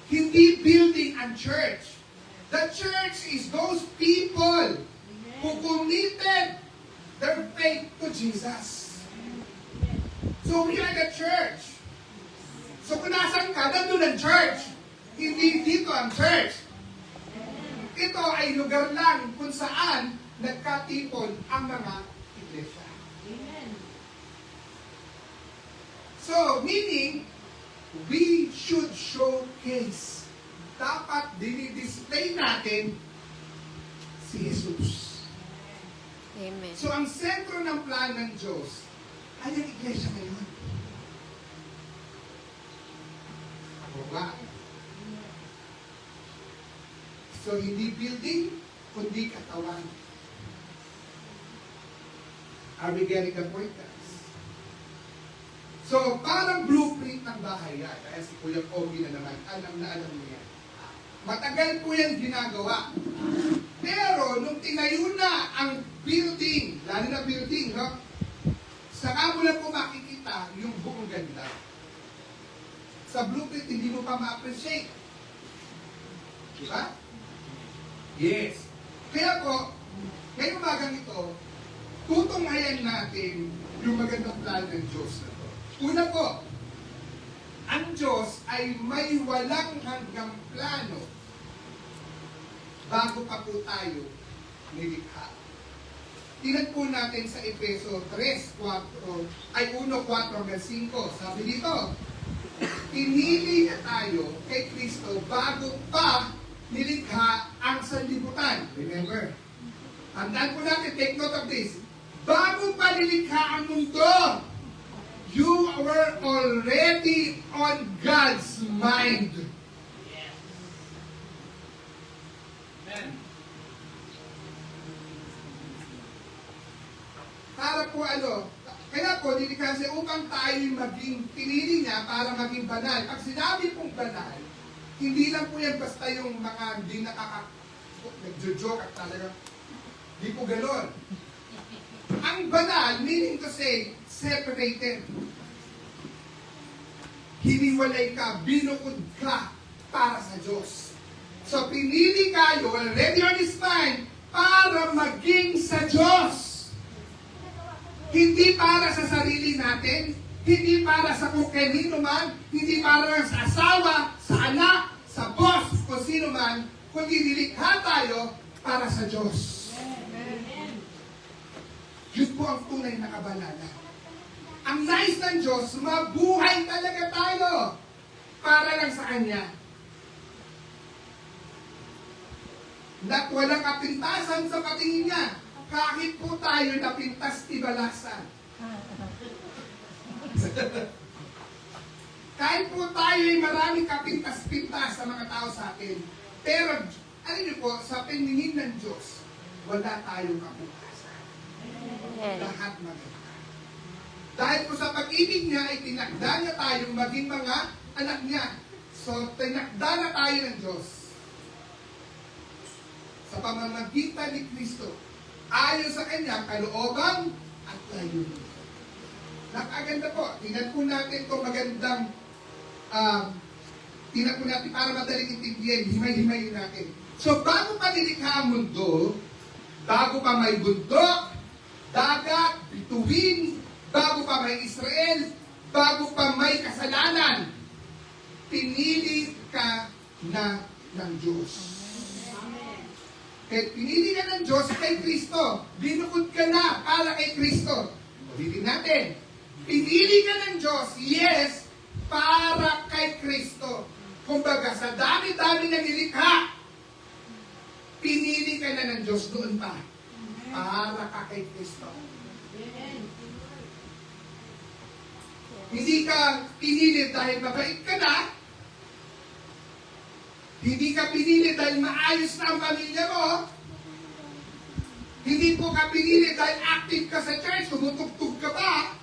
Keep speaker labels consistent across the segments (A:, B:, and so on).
A: Hindi building ang church. The church is those people who committed their faith to Jesus. So we are the church. So kung nasan ka, nandun ang church. Hindi dito ang church. Ito ay lugar lang kung saan nagkatipon ang mga iglesia. So, meaning, we should showcase. Dapat dinidisplay natin si Jesus.
B: Amen.
A: So, ang sentro ng plan ng Diyos ay ang iglesia ngayon. Ako ba? So, hindi building, kundi katawan. Are we getting the point, guys? So, parang blueprint ng bahay yan. Kaya si Kuya Kobe na naman, alam niya. Matagal po yan ginagawa. Pero, nung tinayo na ang building, lalo na building, no? Saka mo lang po makikita yung buong ganda. Sa blueprint, hindi mo pa ma-appreciate. Diba? Yes. Kaya po, ngayong umagang ito, tutunghayan natin yung magandang plano ng Diyos na to. Una po, ang Diyos ay may walang hanggang plano bago pa po tayo nilikha. Tingnan po natin sa Efeso 3:4 ay 1:4-5. Sabi dito, pinili na tayo kay Kristo bago pa nilikha ang sanlibutan. Remember? Tandaan po natin, take note of this. Bago pa nilikha ang mundo, you were already on God's mind. Para po kaya po nilikha siya upang tayo maging, pinili niya para maging banal. Pag sinabi pong banal, hindi lang po yan basta yung mga hindi nagjo-joke at talaga, hindi po ganon. Ang banal, meaning to say, separated. Hiniwalay ka, binukod ka para sa Diyos. So, pinili kayo, already on His mind, para maging sa Diyos. Hindi para sa sarili natin, hindi para sa kung kanino man, hindi para sa asawa, sa anak, sa boss, kung sino man, kundi nilikha tayo para sa Diyos. Yun po ang tunay na kabanalan. Ang nais ng Diyos, mabuhay talaga tayo para lang sa Kanya. At walang kapintasan sa patingin niya. Kahit po tayo napintas tibalasan. Kahit po tayo ay maraming kapintas-pintas sa mga tao sa atin. Pero, alam niyo po, sa paningin ng Diyos, wala tayong kapintasan. Lahat maganda. Dahil po sa pag-ibig niya, ay tinakda niya tayong maging mga anak niya. So, tinakda na tayo ng Diyos. Sa pamamagitan ni Kristo, ayon sa kanyang kalooban at layunin. Napakaganda po. Tingnan po natin itong magandang tingnan po natin para madaling intindihan, himay-himayin natin. So, bago pa nilikha ang mundo, bago pa may bundok, dagat, bituin, bago pa may Israel, bago pa may kasalanan, pinili ka na ng Diyos. Kaya pinili ka ng Diyos kay Kristo. Binukod ka na para kay Kristo. Ulitin natin. Pinili ka ng Diyos, yes, para kay Kristo. Kumbaga, sa dami-dami na nilikha, pinili ka na ng Diyos doon pa. Para ka kay Kristo. Hindi ka pinili dahil mabait ka na. Hindi ka pinili dahil maayos na ang pamilya mo. Hindi po ka pinili dahil active ka sa church, tumutugtog ka pa.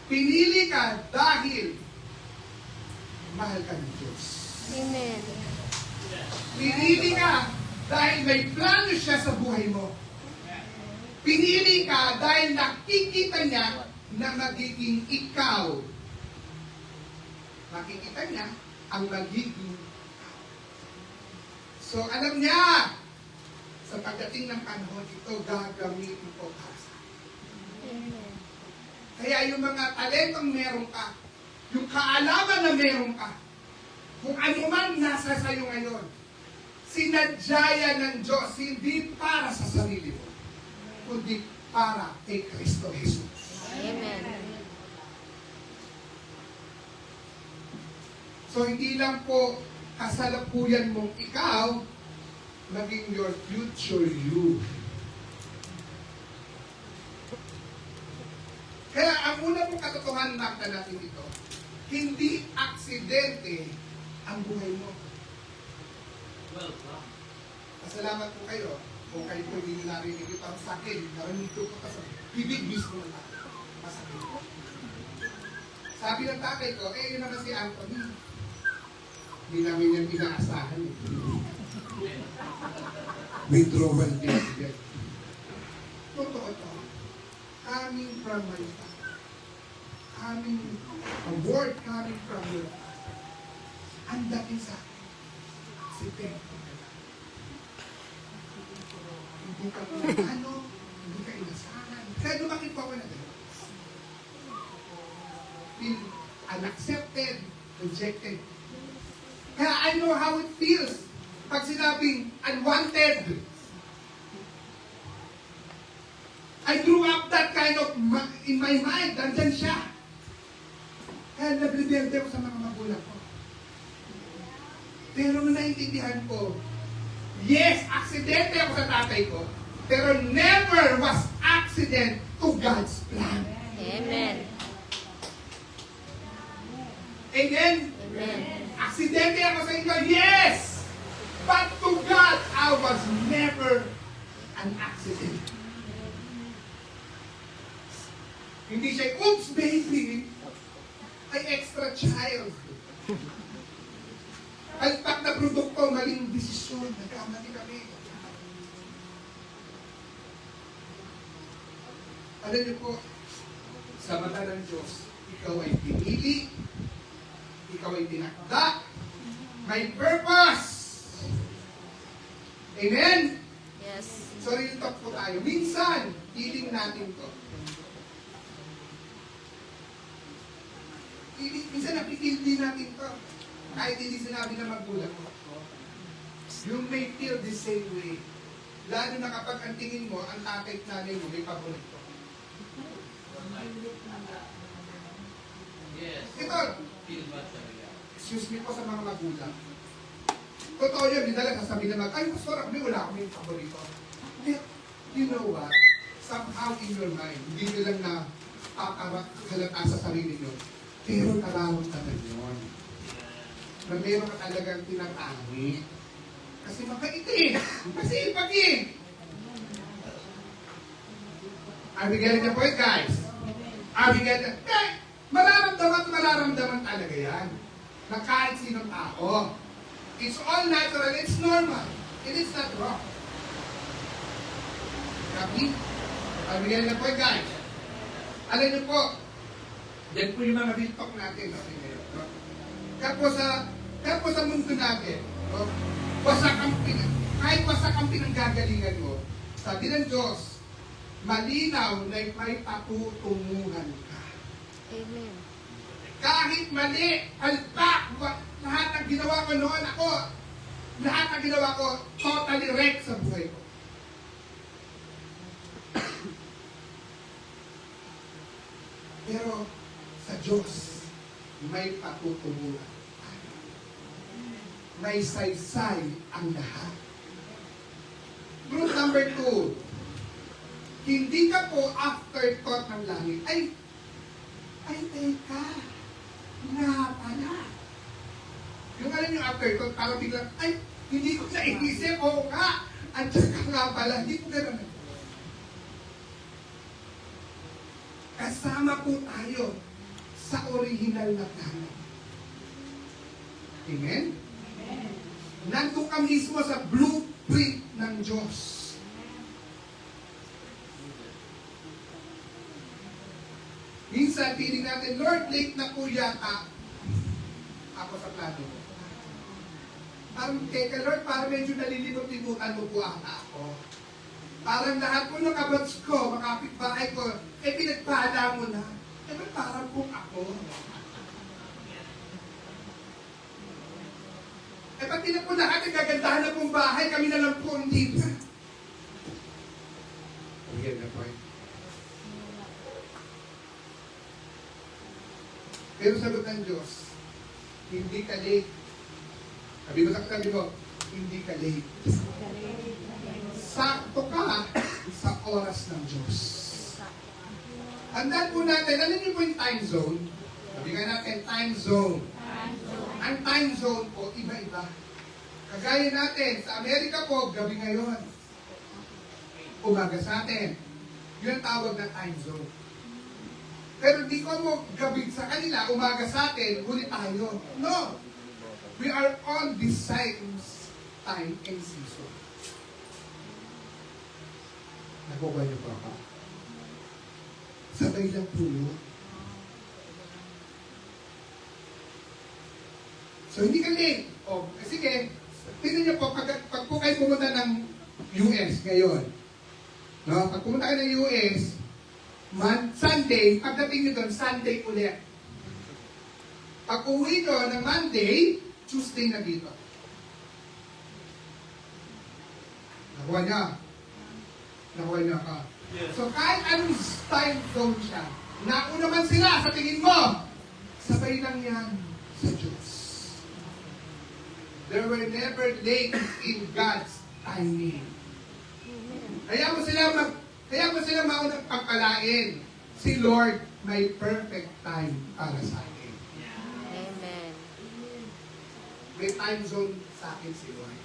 A: Pinili ka dahil mahal ka ng Diyos.
B: Amen.
A: Pinili ka dahil may plano siya sa buhay mo. Pinili ka dahil nakikita niya na magiging ikaw makikita niya ang magiging tao. So alam niya, sa pagdating ng panahon, ito gagamitin ko para sa akin.
B: Amen.
A: Kaya yung mga talentong meron ka, yung kaalaman na meron ka, kung ano man nasa sayo ngayon, sinadya ng Diyos, hindi para sa sarili mo, kundi para kay Kristo Jesus.
B: Amen.
A: So hindi lang po kasalukuyan mong ikaw, maging your future you. Kaya ang una pong katotohanan natin ito, hindi aksidente ang buhay mo. Pasalamat po kayo kung kayo po hindi narinig ito ang sa akin. Narinig ko po sa bibig mismo ng tatay. Masakit po. Sabi ng tatay ko, yun naman si Anthony. Hindi namin yan inaasahan. Withdrawal din. Totoo to. Coming from my father. A word coming from your father. Ang dating sa akin. Si Pedro. Hindi ka pinano, hindi ka inasahan. Kaya lumaki po ako na gano'n. Feel unaccepted, rejected. Kaya I know how it feels pag sinabing unwanted. I grew up that kind of in my mind. Nandyan siya. Kaya nagrebelde ko sa mga magulang ko. Pero nung naintindihan ko, yes, aksidente ako sa tatay ko, pero never was accident to God's plan.
B: Amen.
A: Amen?
B: Amen.
A: Aksidente ako sa inyo, yes! But to God, I was never an accident. Hindi siya, oops, baby! Ay, extra child. Palpak na produkto, maling desisyon, nagkamali kami. Alam niyo po, sa mata ng Diyos, ikaw ay pinili, ikaw ay tinakda, may purpose. Amen?
B: Yes.
A: So, real talk po tayo. Minsan, healing natin to. Minsan, napipil din natin to. Kahit hindi sinabi na magulang mo. You may feel the same way. Lalo na kapag ang tingin mo, ang tatay at nanay mo may paborito.
C: Yes.
A: Ito,
C: Feel bad talaga.
A: excuse me po sa mga magulang. Totoo yun, hindi talaga sasabihin naman, ay, pastor, kami wala akong paborito. Yet, you know what? Somehow in your mind, hindi nyo lang na halata sa sarili nyo. Pero nararamdaman yun. Na meron ka talagang tinatangi. Kasi mabait eh. Kasi ipag eh. Are we getting the point, guys? Are we getting the point? Mararamdaman talaga yan. Na kahit sinong tao. It's all natural. It's normal. It is not wrong. Copy? Are we getting the point, guys? Alam niyo po, yan po yung mga real talk natin. No? Kaya po sa mundo natin, no? Kahit wasak ang pinanggagalingan mo, sabi ng Diyos, malinaw na may patutunguhan ka.
B: Amen.
A: Kahit mali, alpak, lahat ng ginawa ko noon ako, lahat ng ginawa ko, totally wreck sa buhay ko. Pero sa Diyos, may patutunguhan. May saysay ang lahat. Truth number 2, hindi ka po afterthought ng langit. Ay, teka, nga pala. Yung alam yung afterthought, parang biglang, ay, hindi ko sa inisip, oo nga, andyan ka nga pala, hindi ko gano'n. Kasama po tayo sa original na plano. Amen? Nandun ka mismo sa blueprint ng Diyos. Minsan, piling natin, Lord, late na po yata. ako sa plano mo. Parang, teka Lord, parang medyo nalilimot-limutan mo po ata ako. Parang lahat po ng kabats ko, mga kapitbahay ko, pinagpala mo na. Ba't parang kung ako? Pati na po lahat, nagagandahan na pong bahay, kami na lang po hindi pa. Yan na po. Pero sagot ng Diyos, hindi ka late. Sabi mo sa katabi mo, hindi ka late. Sakto ka sa oras ng Diyos. Tandaan po natin, alam niyo po yung time zone? Sabi nga natin, time zone. Ang time zone po, iba-iba. Kagaya natin, sa Amerika po, gabi ngayon. Umaga sa atin. Yun ang tawag na time zone. Pero di ko mo gabi sa kanila, umaga sa atin, huli tayo. No! We are on the same time and season. Nakukuha niyo po ako. Sabay lang po yun. So, hindi ka late. O, sige, tingnan niyo po, pag po kayo pumunta ng US ngayon, no? Pag pumunta kayo ng US, Sunday, pagdating nyo doon, Sunday ulit. Pag uwi nyo ng Monday, Tuesday na dito. Nakuha niya. Nakuha niya ka. So, kahit anong time zone siya, nauna man sila sa tingin mo, sabay lang yan sa Diyos. They were never late in God's timing. Kaya mo sila maunang pagpalain. Si Lord may perfect time para sa akin.
B: Amen.
A: May time zone sa akin si Lord.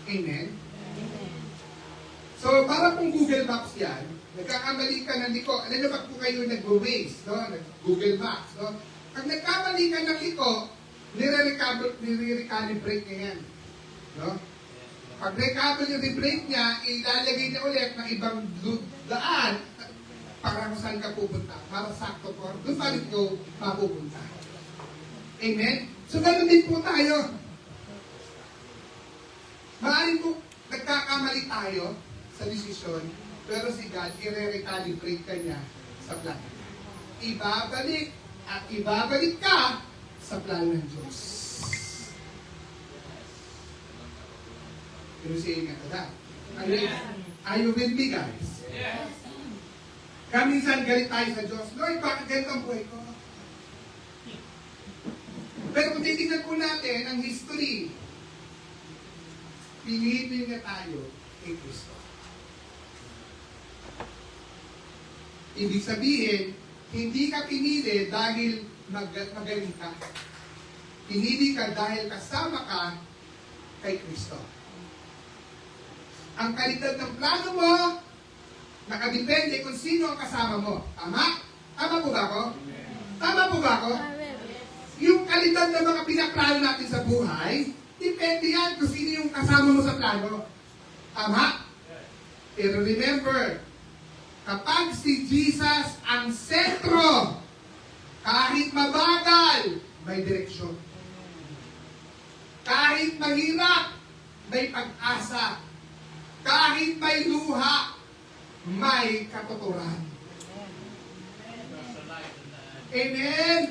A: Amen? So, para pong Google Maps yan, nagkakamali ka ng liko. Alam niyo, pag po kayo nag-Waze, no? Nag-Google Maps, no? Pag nagkamali ka ng liko, nire-recalibrate niya yan. No? Pag recalibrate niya, ilalagay niya ulit ng ibang daan para kung saan ka pupunta. Para sakto po. Doon pa rin ko mapupunta. Amen? So, ganoon din po tayo. Maaaring po, nagkakamali tayo sa desisyon, pero si God, i-recalibrate ka niya sa plan. Ibabalik at ibabalik ka sa plan ng Diyos. Pero siya nga tada. Are you with me, guys?
C: Yes.
A: Kaminsan galit tayo sa Diyos. Lord, bakit ganito ang buhay ko? Pero kung titignan po natin ang history, pinili niya tayo kay Kristo. Ibig sabihin, hindi ka pinili dahil magaling ka. Pinili ka dahil kasama ka kay Kristo. Ang kalidad ng plano mo, nakadepende kung sino ang kasama mo. Tama? Tama po ba ako? Tama po ba ako? Yung kalidad ng mga pinaplano natin sa buhay, depende yan kung sino yung kasama mo sa plano. Tama? Pero remember, kapag si Jesus ang sentro, kahit mabagal, may direksyon. Kahit mahirap, may pag-asa. Kahit may luha, may katuturan. Amen?